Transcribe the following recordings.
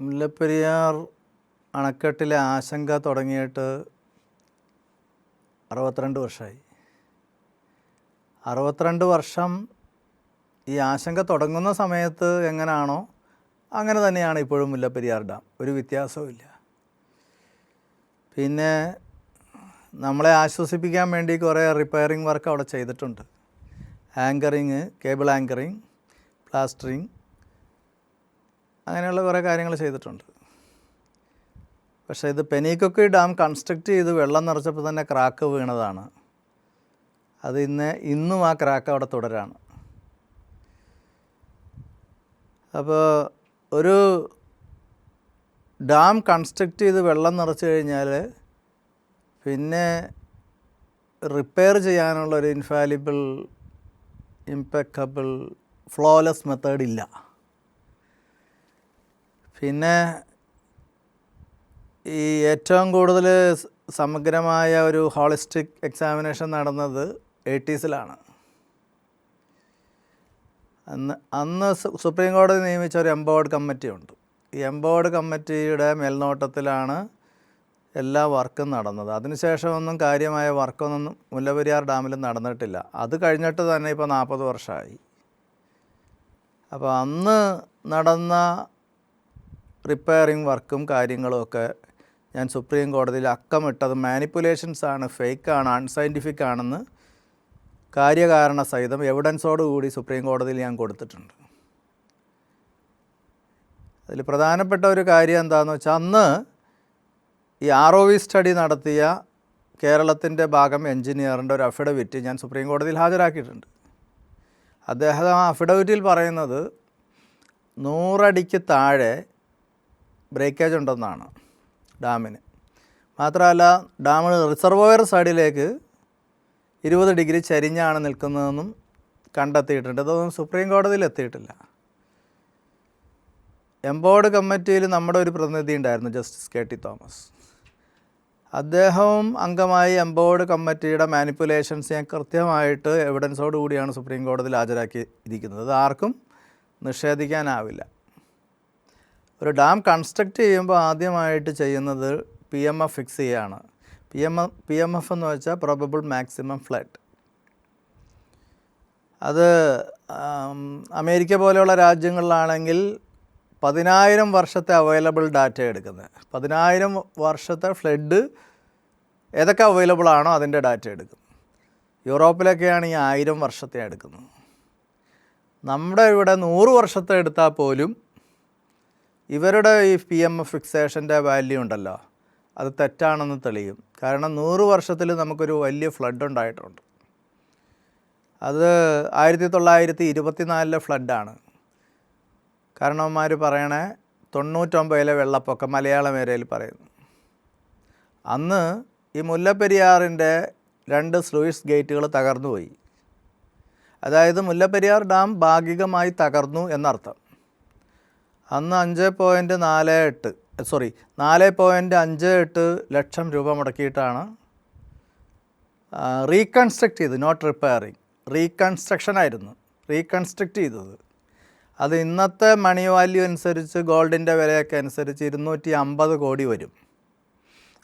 മുല്ലപ്പെരിയാർ അണക്കെട്ടിലെ ആശങ്ക തുടങ്ങിയിട്ട് 62 വർഷമായി. 62 വർഷം ഈ ആശങ്ക തുടങ്ങുന്ന സമയത്ത് എങ്ങനെയാണോ അങ്ങനെ തന്നെയാണ് ഇപ്പോഴും മുല്ലപ്പെരിയാർ ഡാം. ഒരു വ്യത്യാസവുമില്ല. പിന്നെ നമ്മളെ ആശ്വസിപ്പിക്കാൻ വേണ്ടി കുറേ റിപ്പയറിംഗ് വർക്ക് അവിടെ ചെയ്തിട്ടുണ്ട്. ആങ്കറിങ്, കേബിൾ ആങ്കറിങ്, പ്ലാസ്റ്ററിങ്, അങ്ങനെയുള്ള കുറേ കാര്യങ്ങൾ ചെയ്തിട്ടുണ്ട്. പക്ഷേ ഇത് പെനീക്കൊക്കെ ഡാം കൺസ്ട്രക്റ്റ് ചെയ്ത് വെള്ളം നിറച്ചപ്പോൾ തന്നെ ക്രാക്ക് വീണതാണ്. അത് ഇന്നും ആ ക്രാക്ക് അവിടെ തുടരാണ്. അപ്പോൾ ഒരു ഡാം കൺസ്ട്രക്റ്റ് ചെയ്ത് വെള്ളം നിറച്ച് കഴിഞ്ഞാൽ പിന്നെ റിപ്പയർ ചെയ്യാനുള്ളൊരു ഇൻഫാലിബിൾ, ഇംപെക്കബിൾ, ഫ്ലോലെസ് മെത്തേഡ് ഇല്ല. പിന്നെ ഈ ഏറ്റവും കൂടുതൽ സമഗ്രമായ ഒരു ഹോളിസ്റ്റിക് എക്സാമിനേഷൻ നടന്നത് 80s അന്ന് സുപ്രീം കോടതി നിയമിച്ച ഒരു എംപവേർഡ് കമ്മിറ്റി ഉണ്ട്. ഈ എംപവേർഡ് കമ്മിറ്റിയുടെ മേൽനോട്ടത്തിലാണ് എല്ലാ വർക്കും നടന്നത്. അതിനുശേഷമൊന്നും കാര്യമായ വർക്കൊന്നും മുല്ലപ്പെരിയാർ ഡാമിൽ നടന്നിട്ടില്ല. അത് കഴിഞ്ഞിട്ട് തന്നെ ഇപ്പോൾ 40 വർഷമായി. അപ്പോൾ അന്ന് നടന്ന റിപ്പയറിംഗ് വർക്കും കാര്യങ്ങളുമൊക്കെ ഞാൻ സുപ്രീം കോടതിയിൽ അക്കമിട്ടത് മാനിപ്പുലേഷൻസാണ്, ഫേക്കാണ്, അൺസയൻറ്റിഫിക് ആണെന്ന് കാര്യകാരണ സഹിതം എവിഡൻസോടുകൂടി സുപ്രീം കോടതിയിൽ ഞാൻ കൊടുത്തിട്ടുണ്ട്. അതിൽ പ്രധാനപ്പെട്ട ഒരു കാര്യം എന്താണെന്ന് വെച്ചാൽ, അന്ന് ഈ ROV സ്റ്റഡി നടത്തിയ കേരളത്തിൻ്റെ ഭാഗം എൻജിനീയറിൻ്റെ ഒരു അഫിഡവിറ്റ് ഞാൻ സുപ്രീം കോടതിയിൽ ഹാജരാക്കിയിട്ടുണ്ട്. അദ്ദേഹം ആ അഫിഡവിറ്റിൽ പറയുന്നത് 100 അടിക്ക് താഴെ ബ്രേക്കേജ് ഉണ്ടെന്നാണ് ഡാമിന്. മാത്രമല്ല ഡാം റിസർവോയർ സൈഡിലേക്ക് 20 ഡിഗ്രി ചരിഞ്ഞാണ് നിൽക്കുന്നതെന്നും കണ്ടെത്തിയിട്ടുണ്ട്. ഇതൊന്നും സുപ്രീം കോടതിയിൽ എത്തിയിട്ടില്ല. എംപവേർഡ് കമ്മിറ്റിയിൽ നമ്മുടെ ഒരു പ്രതിനിധി ഉണ്ടായിരുന്നു, ജസ്റ്റിസ് KT തോമസ്. അദ്ദേഹവും അംഗമായി എംപവേർഡ് കമ്മിറ്റിയുടെ മാനിപ്പുലേഷൻസ് ഞാൻ കൃത്യമായിട്ട് എവിഡൻസോട് കൂടിയാണ് സുപ്രീം കോടതിയിൽ ഹാജരാക്കിയിരിക്കുന്നത്. അത് ആർക്കും നിഷേധിക്കാനാവില്ല. ഒരു ഡാം കൺസ്ട്രക്റ്റ് ചെയ്യുമ്പോൾ ആദ്യമായിട്ട് ചെയ്യുന്നത് PMF ഫിക്സ് ചെയ്യുകയാണ്. PMF എന്ന് വെച്ചാൽ പ്രോബബിൾ മാക്സിമം ഫ്ലഡ്. അത് അമേരിക്ക പോലെയുള്ള രാജ്യങ്ങളിലാണെങ്കിൽ 10,000 വർഷത്തെ അവൈലബിൾ ഡാറ്റ എടുക്കുന്നത്. 10,000 വർഷത്തെ ഫ്ലഡ് ഏതൊക്കെ അവൈലബിൾ ആണോ അതിൻ്റെ ഡാറ്റ എടുക്കും. യൂറോപ്പിലൊക്കെയാണ് ഈ 1000 വർഷത്തെ എടുക്കുന്നത്. നമ്മുടെ ഇവിടെ 100 വർഷത്തെ എടുത്താൽ പോലും ഇവരുടെ ഈ PMF ഫിക്സേഷൻ്റെ വാല്യൂ ഉണ്ടല്ലോ, അത് തെറ്റാണെന്ന് തെളിയും. കാരണം 100 വർഷത്തിൽ നമുക്കൊരു വലിയ ഫ്ലഡ് ഉണ്ടായിട്ടുണ്ട്. അത് 1924 ഫ്ലഡാണ്. കാരണവന്മാർ പറയണേ 99 വെള്ളപ്പൊക്കം, മലയാളം ഏരിയയിൽ പറയുന്നു. അന്ന് ഈ മുല്ലപ്പെരിയാറിൻ്റെ 2 സ്ലൂയിസ് ഗേറ്റുകൾ തകർന്നു പോയി. അതായത് മുല്ലപ്പെരിയാർ ഡാം ഭാഗികമായി തകർന്നു എന്നർത്ഥം. അന്ന് 4.58 ലക്ഷം രൂപ മുടക്കിയിട്ടാണ് റീകൺസ്ട്രക്റ്റ് ചെയ്ത്, നോട്ട് റിപ്പയറിങ്, റീകൺസ്ട്രക്റ്റ് ചെയ്തത്. അത് ഇന്നത്തെ മണി വാല്യൂ അനുസരിച്ച്, ഗോൾഡിൻ്റെ വിലയൊക്കെ അനുസരിച്ച് 250 കോടി വരും.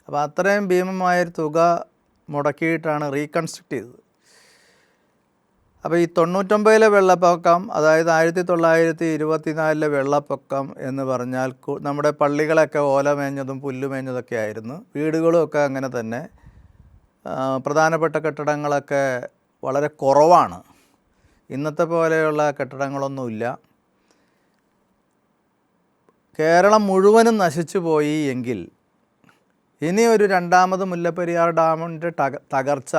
അപ്പോൾ അത്രയും ഭീമമായൊരു തുക മുടക്കിയിട്ടാണ് റീകൺസ്ട്രക്റ്റ് ചെയ്തത്. അപ്പോൾ ഈ 99 വെള്ളപ്പൊക്കം, അതായത് 1924 വെള്ളപ്പൊക്കം എന്ന് പറഞ്ഞാൽ നമ്മുടെ പള്ളികളൊക്കെ ഓലമേഞ്ഞതും പുല്ലുമേഞ്ഞതൊക്കെ ആയിരുന്നു. വീടുകളുമൊക്കെ അങ്ങനെ തന്നെ. പ്രധാനപ്പെട്ട കെട്ടിടങ്ങളൊക്കെ വളരെ കുറവാണ്. ഇന്നത്തെ പോലെയുള്ള കെട്ടിടങ്ങളൊന്നുമില്ല. കേരളം മുഴുവനും നശിച്ചു പോയി എങ്കിൽ ഇനി ഒരു രണ്ടാമത് മുല്ലപ്പെരിയാർ ഡാമിൻ്റെ തകർച്ച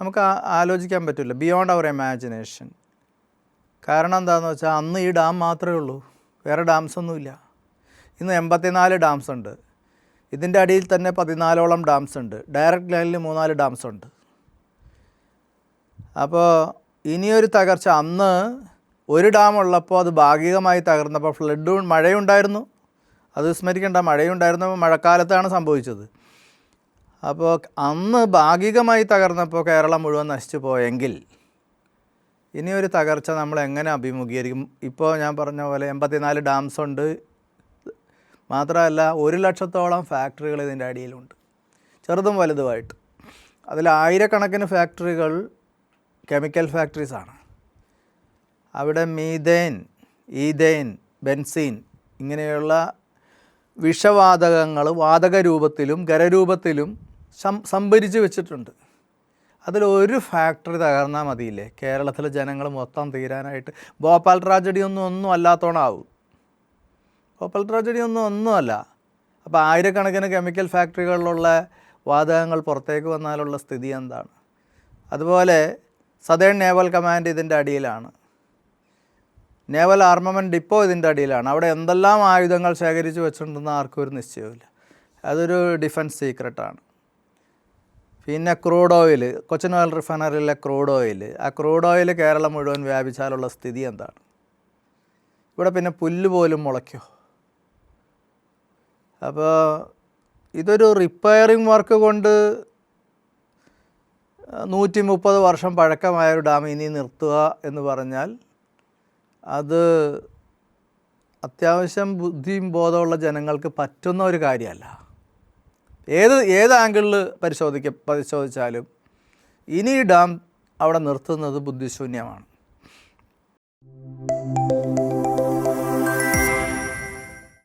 നമുക്ക് ആലോചിക്കാൻ പറ്റില്ല, ബിയോണ്ട് അവർ ഇമാജിനേഷൻ. കാരണം എന്താണെന്ന് വെച്ചാൽ അന്ന് ഈ ഡാം മാത്രമേ ഉള്ളൂ, വേറെ ഡാംസൊന്നുമില്ല. ഇന്ന് 84 ഡാംസ് ഉണ്ട്. ഇതിൻ്റെ അടിയിൽ തന്നെ 14ഓളം ഡാംസ് ഉണ്ട്. ഡയറക്റ്റ് ലൈനിൽ 3-4 ഡാംസ് ഉണ്ട്. അപ്പോൾ ഇനിയൊരു തകർച്ച, അന്ന് ഒരു ഡാം ഉള്ളപ്പോൾ അത് ഭാഗികമായി തകർന്നപ്പോൾ മഴയുണ്ടായിരുന്നു. അത് സ്മരിക്കേണ്ട, മഴയുണ്ടായിരുന്നപ്പോൾ മഴക്കാലത്താണ് സംഭവിച്ചത്. അപ്പോൾ അന്ന് ഭാഗികമായി തകർന്നപ്പോൾ കേരളം മുഴുവൻ നശിച്ചു പോയെങ്കിൽ ഇനിയൊരു തകർച്ച നമ്മൾ എങ്ങനെ അഭിമുഖീകരിക്കും? ഇപ്പോൾ ഞാൻ പറഞ്ഞ പോലെ 84 ഡാംസ് ഉണ്ട്. മാത്രമല്ല 1,00,000-ഓളം ഫാക്ടറികൾ ഇതിൻ്റെ അടിയിലുണ്ട്, ചെറുതും വലുതുമായിട്ട്. അതിൽ ആയിരക്കണക്കിന് ഫാക്ടറികൾ കെമിക്കൽ ഫാക്ടറീസാണ്. അവിടെ മീഥേൻ, ഈഥേൻ, ബെൻസീൻ ഇങ്ങനെയുള്ള വിഷവാതകങ്ങൾ വാതക രൂപത്തിലും ഖരരൂപത്തിലും സംഭരിച്ച് വെച്ചിട്ടുണ്ട്. അതിലൊരു ഫാക്ടറി തകർന്നാൽ മതിയില്ലേ കേരളത്തിലെ ജനങ്ങൾ മൊത്തം തീരാനായിട്ട്. ഭോപ്പാൽ ട്രാജഡി ഒന്നും അല്ലാത്തോണാവും. ഭോപ്പാൽ ട്രാജഡി ഒന്നുമല്ല. അപ്പോൾ ആയിരക്കണക്കിന് കെമിക്കൽ ഫാക്ടറികളിലുള്ള വാതകങ്ങൾ പുറത്തേക്ക് വന്നാലുള്ള സ്ഥിതി എന്താണ്? അതുപോലെ സദേൺ നേവൽ കമാൻഡ് ഇതിൻ്റെ അടിയിലാണ്, നേവൽ ആർമമെൻറ്റ് ഡിപ്പോ ഇതിൻ്റെ അടിയിലാണ്. അവിടെ എന്തെല്ലാം ആയുധങ്ങൾ ശേഖരിച്ച് വെച്ചിട്ടുണ്ടെന്ന് ആർക്കും ഒരു നിശ്ചയമില്ല. അതൊരു ഡിഫൻസ് സീക്രട്ടാണ്. പിന്നെ ക്രൂഡ് ഓയിൽ, കൊച്ചിൻ ഓയിൽ റിഫൈനറിയിലെ ക്രൂഡ് ഓയിൽ, ആ ക്രൂഡ് ഓയിൽ കേരളം മുഴുവൻ വ്യാപിച്ചാലുള്ള സ്ഥിതി എന്താണ്? ഇവിടെ പിന്നെ പുല്ല് പോലും മുളയ്ക്കോ? അപ്പോൾ ഇതൊരു റിപ്പയറിംഗ് വർക്ക് കൊണ്ട് 130 വർഷം പഴക്കമായ ഒരു ഡാം ഇനി നിർത്തുക എന്ന് പറഞ്ഞാൽ അത് അത്യാവശ്യം ബുദ്ധിയും ബോധമുള്ള ജനങ്ങൾക്ക് പറ്റുന്ന ഒരു കാര്യമല്ല. ഏത് ആംഗിളിൽ പരിശോധിച്ചാലും ഇനി ഈ ഡാം അവിടെ നിർത്തുന്നത് ബുദ്ധിശൂന്യമാണ്.